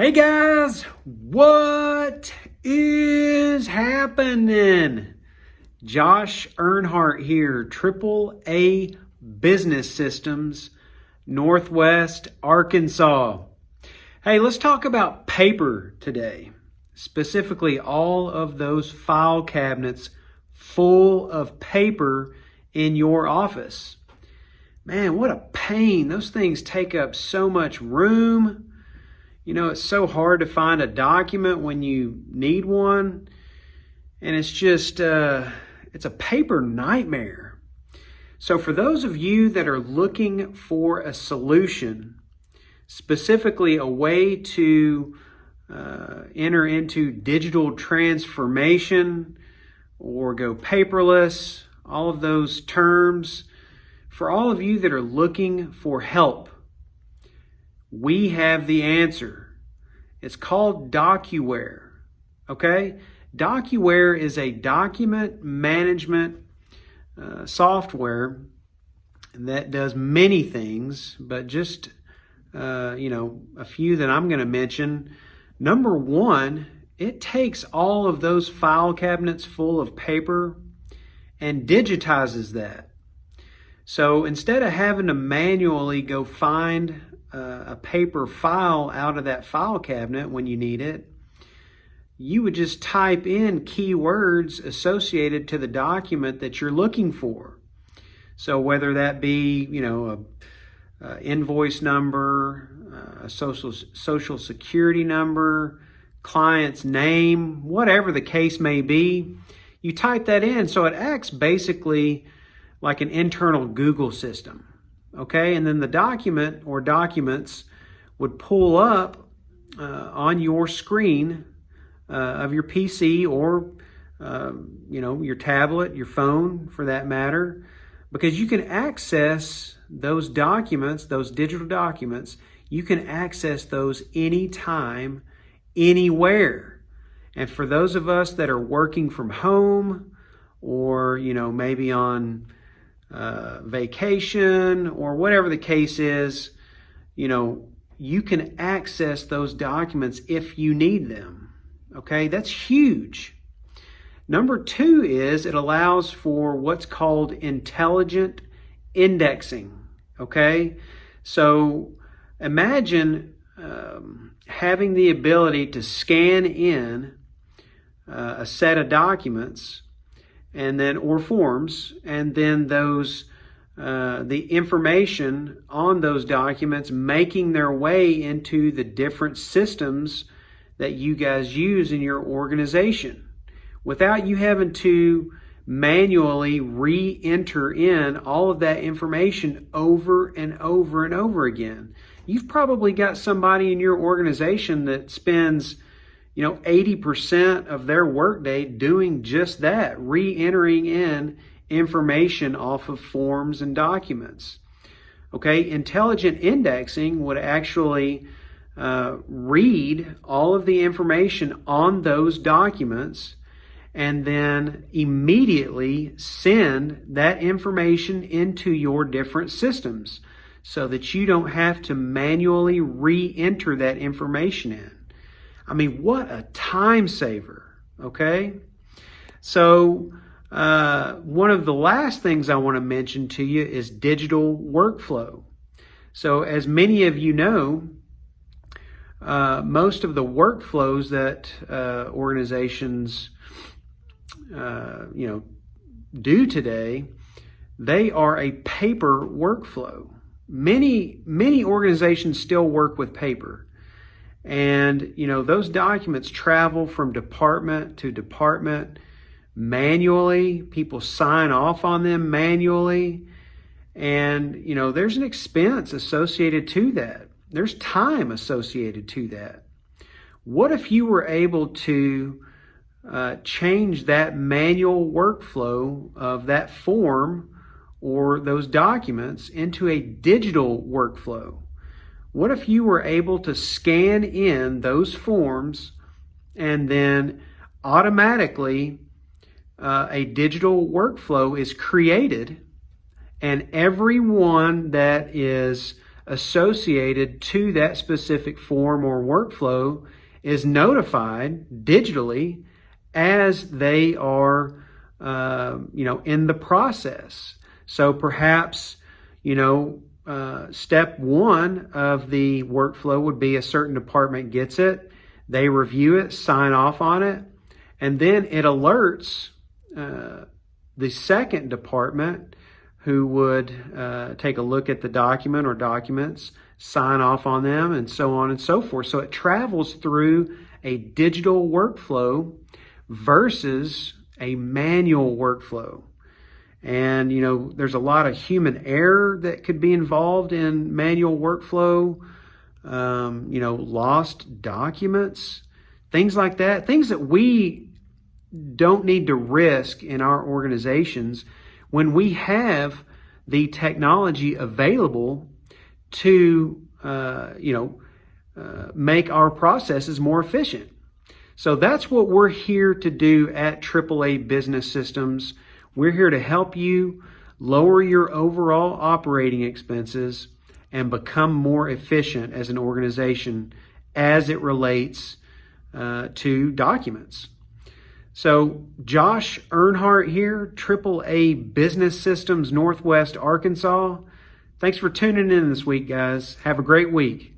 Hey guys, what is happening? Josh Earnhardt here, AAA Business Systems, Northwest Arkansas. Hey, let's talk about paper today, specifically all of those file cabinets full of paper in your office. Man, what a pain. Those things take up so much room. You know, it's so hard to find a document when you need one. And it's just, it's a paper nightmare. So for those of you that are looking for a solution, specifically a way to enter into digital transformation or go paperless, all of those terms, for all of you that are looking for help, we have the answer. It's called Docuware, okay? Docuware is a document management software that does many things, but just, a few that I'm going to mention. Number one, it takes all of those file cabinets full of paper and digitizes that. So instead of having to manually go find a paper file out of that file cabinet when you need it, you would just type in keywords associated to the document that you're looking for. So whether that be, a invoice number, a social security number, client's name, whatever the case may be, you type that in. So it acts basically like an internal Google system. Okay, and then the document or documents would pull up on your screen of your PC or, your tablet, your phone for that matter, because you can access those documents, those digital documents, you can access those anytime, anywhere. And for those of us that are working from home or, maybe on vacation or whatever the case is, you can access those documents if you need them. Okay, that's huge. Number two is it allows for what's called intelligent indexing. Okay, so imagine having the ability to scan in a set of documents and then or forms, and then those the information on those documents making their way into the different systems that you guys use in your organization without you having to manually re-enter in all of that information over and over and over again. You've probably got somebody in your organization that spends 80% of their workday doing just that, re-entering in information off of forms and documents. Okay, intelligent indexing would actually read all of the information on those documents and then immediately send that information into your different systems so that you don't have to manually re-enter that information in. I mean, what a time saver, okay? So one of the last things I want to mention to you is digital workflow. So as many of you know, most of the workflows that organizations, do today, they are a paper workflow. Many organizations still work with paper. And, those documents travel from department to department manually. People sign off on them manually. And, there's an expense associated to that. There's time associated to that. What if you were able to change that manual workflow of that form or those documents into a digital workflow? What if you were able to scan in those forms and then automatically a digital workflow is created, and everyone that is associated to that specific form or workflow is notified digitally as they are, in the process. So perhaps, step one of the workflow would be a certain department gets it, they review it, sign off on it, and then it alerts the second department who would take a look at the document or documents, sign off on them, and so on and so forth. So it travels through a digital workflow versus a manual workflow. And, there's a lot of human error that could be involved in manual workflow, lost documents, things like that, things that we don't need to risk in our organizations when we have the technology available to, make our processes more efficient. So that's what we're here to do at AAA Business Systems. We're here to help you lower your overall operating expenses and become more efficient as an organization as it relates to documents. So Josh Earnhardt here, AAA Business Systems, Northwest Arkansas. Thanks for tuning in this week, guys. Have a great week.